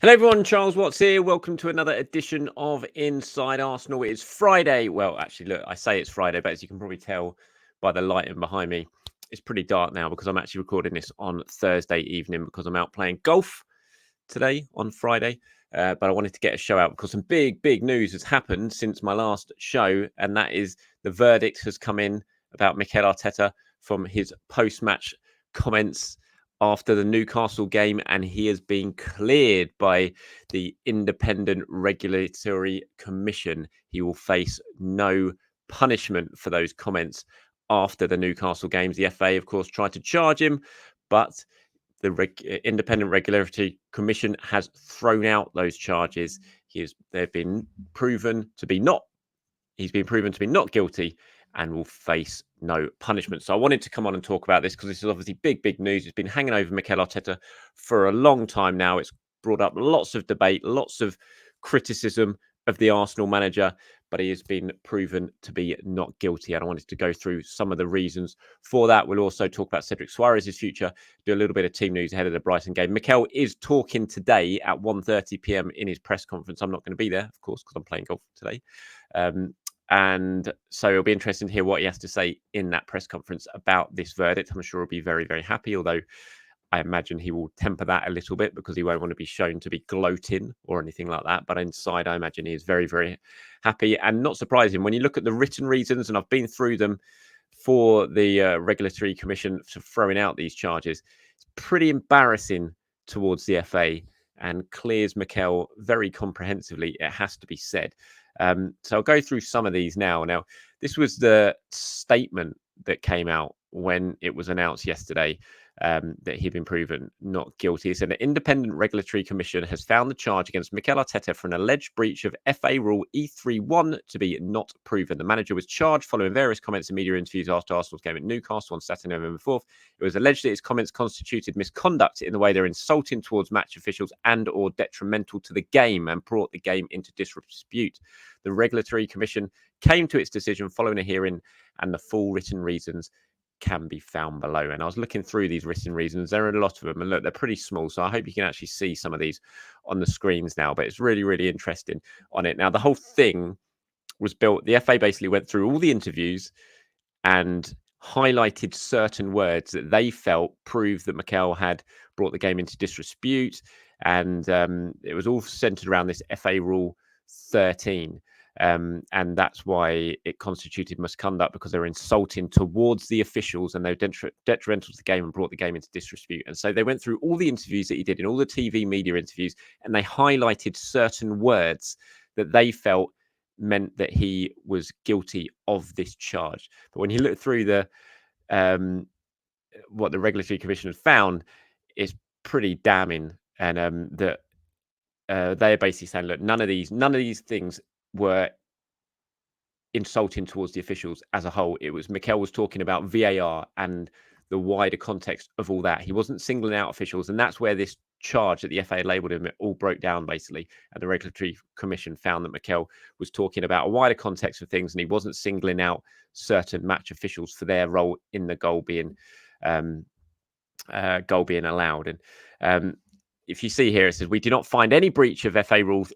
Hello everyone, Charles Watts here. Welcome to another edition of Inside Arsenal. It's Friday. Well, actually, look, I say it's Friday, but as you can probably tell by the lighting behind me, it's pretty dark now because I'm actually recording this on Thursday evening because I'm out playing golf today on Friday. But I wanted to get a show out because some big news has happened since my last show, and that is the verdict has come in about Mikel Arteta from his post-match comments after the Newcastle game, and he has been cleared by the Independent Regulatory Commission. He will face no punishment for those comments after the Newcastle games. The FA, of course, tried to charge him, but the Independent Regulatory Commission has thrown out those charges. They've been proven to be not. He's been proven to be not guilty and will face no punishment. So I wanted to come on and talk about this because this is obviously big news. It's been hanging over Mikel Arteta for a long time now. It's brought up lots of debate, lots of criticism of the Arsenal manager, but he has been proven to be not guilty. And I wanted to go through some of the reasons for that. We'll also talk about Cedric Suarez's future, do a little bit of team news ahead of the Brighton game. Mikel is talking today at 1:30 p.m. in his press conference. I'm not going to be there, of course, because I'm playing golf today. And so it'll be interesting to hear what he has to say in that press conference about this verdict. I'm sure he'll be very happy, although I imagine he will temper that a little bit because he won't want to be shown to be gloating or anything like that. But inside, I imagine he is very happy. And not surprising when you look at the written reasons, and I've been through them for the Regulatory Commission for throwing out these charges. It's pretty embarrassing towards the FA and clears Mikel very comprehensively, it has to be said. So I'll go through some of these now. Now, this was the statement that came out when it was announced yesterday that he'd been proven not guilty. It said an independent regulatory commission has found the charge against Mikel Arteta for an alleged breach of FA Rule E31 to be not proven. The manager was charged following various comments and media interviews after Arsenal's game at Newcastle on Saturday, November 4th. It was alleged that his comments constituted misconduct in the way they're insulting towards match officials and or detrimental to the game and brought the game into disrepute. The regulatory commission came to its decision following a hearing, and the full written reasons can be found below. And I was looking through these written reasons. There are a lot of them, and look, they're pretty small, so I hope you can actually see some of these on the screens now. But it's really interesting on it. Now, the whole thing was built, the FA basically went through all the interviews and highlighted certain words that they felt proved that Mikel had brought the game into disrepute, and it was all centered around this FA Rule 13. And that's why it constituted misconduct, because they were insulting towards the officials and they were detrimental to the game and brought the game into disrepute. And so they went through all the interviews that he did in all the TV media interviews, and they highlighted certain words that they felt meant that he was guilty of this charge. But when you look through the what the regulatory commission had found, is pretty damning, and that they're basically saying, look, none of these things were insulting towards the officials as a whole. It was Mikel was talking about VAR and the wider context of all that. He wasn't singling out officials, and that's where this charge that the FA labelled him, it all broke down basically. And the regulatory commission found that Mikel was talking about a wider context of things, and he wasn't singling out certain match officials for their role in the goal being allowed. And if you see here, it says we do not find any breach of FA Rule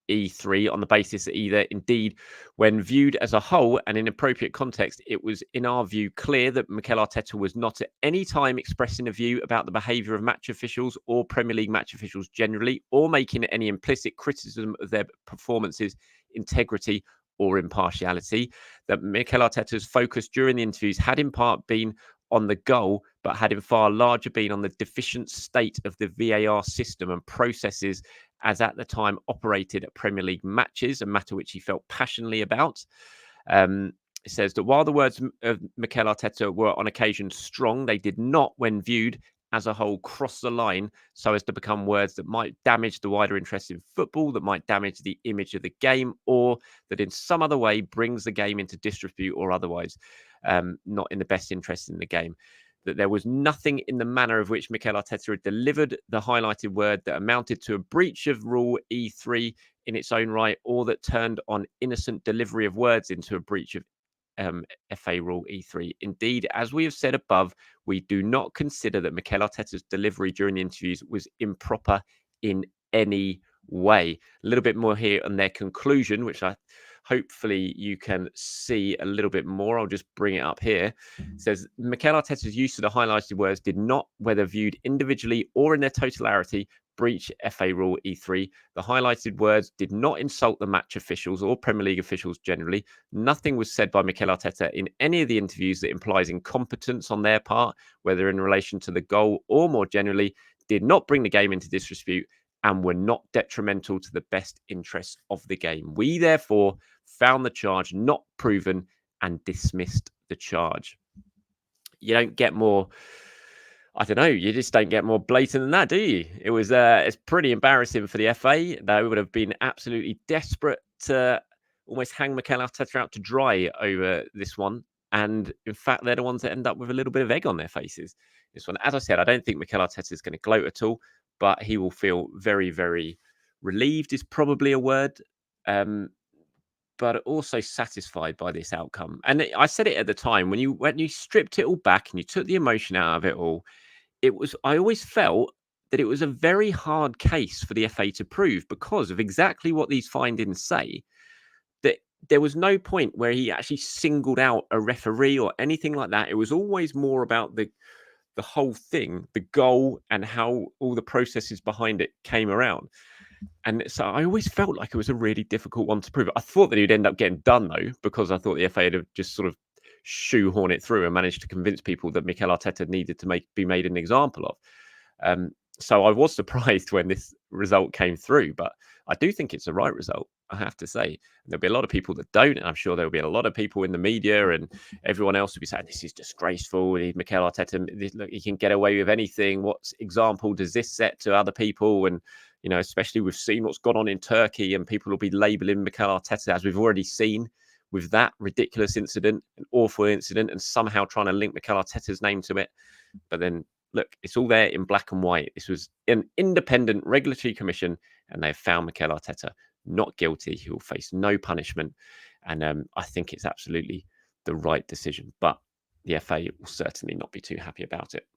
E3 on the basis that either, indeed, when viewed as a whole and in appropriate context, it was, in our view, clear that Mikel Arteta was not at any time expressing a view about the behaviour of match officials or Premier League match officials generally, or making any implicit criticism of their performances, integrity, or impartiality. That Mikel Arteta's focus during the interviews had in part been on the goal, but had in far larger been on the deficient state of the VAR system and processes as at the time operated at Premier League matches, a matter which he felt passionately about. It says that while the words of Mikel Arteta were on occasion strong, they did not, when viewed as a whole, cross the line so as to become words that might damage the wider interest in football, that might damage the image of the game, or that in some other way brings the game into disrepute or otherwise not in the best interest in the game. That there was nothing in the manner of which Mikel Arteta had delivered the highlighted word that amounted to a breach of Rule E3 in its own right, or that turned on innocent delivery of words into a breach of FA Rule E3. Indeed, as we have said above, we do not consider that Mikel Arteta's delivery during the interviews was improper in any way. A little bit more here on their conclusion, which I hopefully you can see a little bit more. I'll just bring it up here. It says Mikel Arteta's use of the highlighted words did not, whether viewed individually or in their totality, breach FA Rule E3. The highlighted words did not insult the match officials or Premier League officials generally. Nothing was said by Mikel Arteta in any of the interviews that implies incompetence on their part, whether in relation to the goal or more generally, did not bring the game into disrepute and were not detrimental to the best interests of the game. We therefore found the charge not proven and dismissed the charge. You don't get more, I don't know, you just don't get more blatant than that, do you? It was it's pretty embarrassing for the FA. They would have been absolutely desperate to almost hang Mikel Arteta out to dry over this one. And in fact, they're the ones that end up with a little bit of egg on their faces. This one, as I said, I don't think Mikel Arteta is going to gloat at all, but he will feel very, very relieved is probably a word. But also satisfied by this outcome. And I said it at the time when you stripped it all back and you took the emotion out of it all, I always felt that it was a very hard case for the FA to prove because of exactly what these findings say, that there was no point where he actually singled out a referee or anything like that. It was always more about the whole thing, the goal, and how all the processes behind it came around. And so I always felt like it was a really difficult one to prove. I thought that he'd end up getting done, though, because I thought the FA had just sort of shoehorn it through and managed to convince people that Mikel Arteta needed to be made an example of. So I was surprised when this result came through, but I do think it's the right result, I have to say. There'll be a lot of people that don't, and I'm sure there'll be a lot of people in the media and everyone else will be saying, this is disgraceful. Mikel Arteta, look, he can get away with anything. What example does this set to other people? And, you know, especially we've seen what's gone on in Turkey and people will be labelling Mikel Arteta, as we've already seen with that ridiculous incident, an awful incident, and somehow trying to link Mikel Arteta's name to it. But then, look, it's all there in black and white. This was an independent regulatory commission, and they've found Mikel Arteta not guilty. He will face no punishment. And I think it's absolutely the right decision. But the FA will certainly not be too happy about it.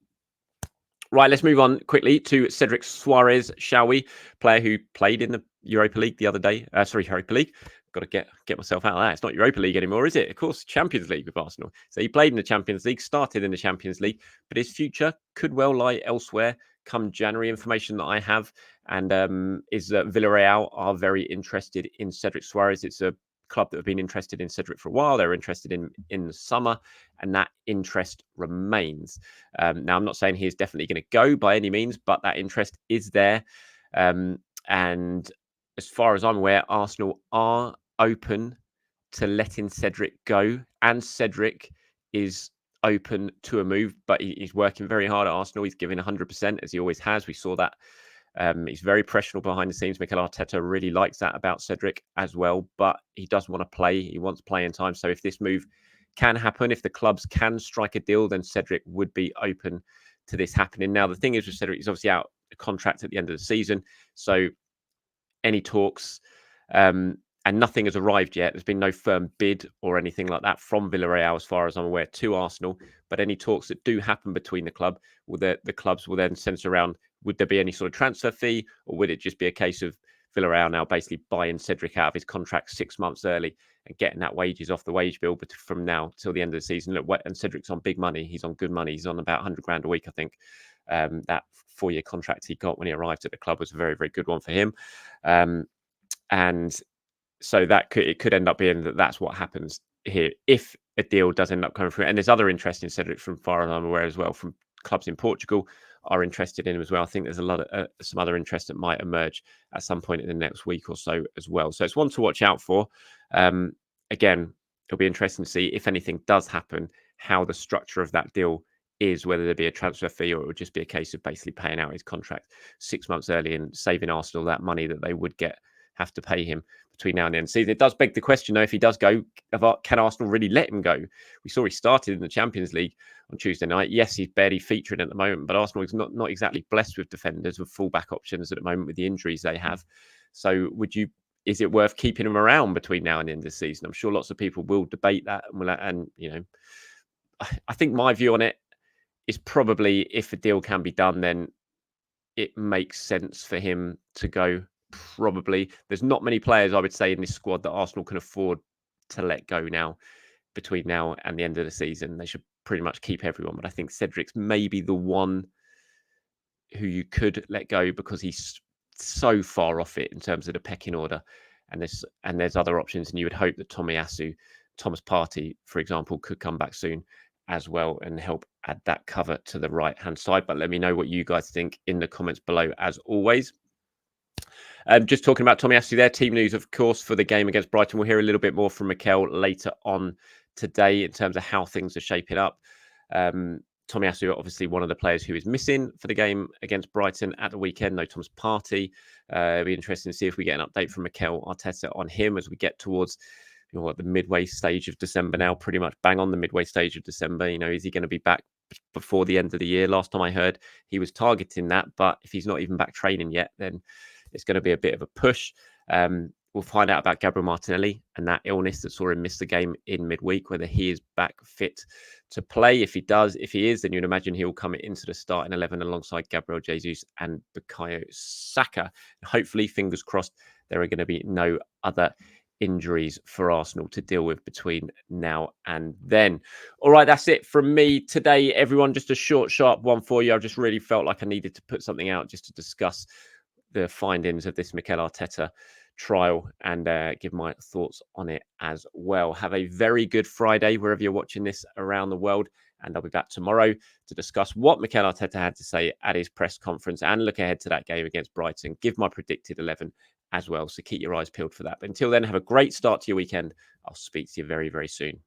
Right, let's move on quickly to Cedric Suarez, shall we? Player who played in the Europa League the other day. Europa League. Got to get myself out of that. It's not Europa League anymore, is it? Of course, Champions League with Arsenal. So he played in the Champions League, started in the Champions League, but his future could well lie elsewhere come January. Information that I have and is that Villarreal are very interested in Cedric Suarez. It's a club that have been interested in Cedric for a while. They're interested in the summer, and that interest remains. Now, I'm not saying he is definitely going to go by any means, but that interest is there. And as far as I'm aware, Arsenal are open to letting Cedric go, and Cedric is open to a move, but he's working very hard at Arsenal. He's giving 100%, as he always has. We saw that. He's very professional behind the scenes. Mikel Arteta really likes that about Cedric as well, but he does want to play. He wants playing time. So if this move can happen, if the clubs can strike a deal, then Cedric would be open to this happening. Now, the thing is with Cedric, he's obviously out of contract at the end of the season. So any talks, and nothing has arrived yet. There's been no firm bid or anything like that from Villarreal, as far as I'm aware, to Arsenal. But any talks that do happen between the club, the clubs will then censor around, would there be any sort of transfer fee, or would it just be a case of Villarreal now basically buying Cedric out of his contract 6 months early and getting that wages off the wage bill from now till the end of the season? Look, and Cedric's on big money. He's on good money. He's on about 100 grand a week, I think. That 4-year contract he got when he arrived at the club was a very, very good one for him. And so it could end up being that's what happens here if a deal does end up coming through. And there's other interest in Cedric from far as I'm aware as well, from clubs in Portugal are interested in him as well. I think there's a lot of some other interest that might emerge at some point in the next week or so as well. So it's one to watch out for. Again, it'll be interesting to see if anything does happen, how the structure of that deal is, whether there be a transfer fee or it would just be a case of basically paying out his contract 6 months early and saving Arsenal that money that they would have to pay him between now and then. See, it does beg the question, though, if he does go, can Arsenal really let him go? We saw he started in the Champions League on Tuesday night. Yes, he's barely featuring at the moment, but Arsenal is not exactly blessed with defenders with fullback options at the moment with the injuries they have. So is it worth keeping him around between now and the end of the season? I'm sure lots of people will debate that. And you know, I think my view on it is probably if a deal can be done, then it makes sense for him to go. Probably there's not many players, I would say, in this squad that Arsenal can afford to let go now. Between now and the end of the season, they should pretty much keep everyone. But I think Cedric's maybe the one who you could let go because he's so far off it in terms of the pecking order. And there's other options, and you would hope that Thomas Partey, for example, could come back soon as well and help add that cover to the right hand side. But let me know what you guys think in the comments below, as always. Just talking about Tomiyasu there, team news, of course, for the game against Brighton. We'll hear a little bit more from Mikel later on today in terms of how things are shaping up. Tomiyasu, obviously one of the players who is missing for the game against Brighton at the weekend. No Thomas Partey. It'll be interesting to see if we get an update from Mikel Arteta on him as we get towards the midway stage of December now, pretty much bang on the midway stage of December. Is he going to be back before the end of the year? Last time I heard, he was targeting that, but if he's not even back training yet, then it's going to be a bit of a push. We'll find out about Gabriel Martinelli and that illness that saw him miss the game in midweek, whether he is back fit to play. If he is, then you'd imagine he'll come into the starting 11 alongside Gabriel Jesus and Bukayo Saka. Hopefully, fingers crossed, there are going to be no other injuries for Arsenal to deal with between now and then. All right, that's it from me today, everyone. Just a short, sharp one for you. I just really felt like I needed to put something out just to discuss the findings of this Mikel Arteta trial and give my thoughts on it as well. Have a very good Friday wherever you're watching this around the world, and I'll be back tomorrow to discuss what Mikel Arteta had to say at his press conference and look ahead to that game against Brighton, give my predicted 11 as well, so keep your eyes peeled for that. But until then, have a great start to your weekend. I'll speak to you very, very soon.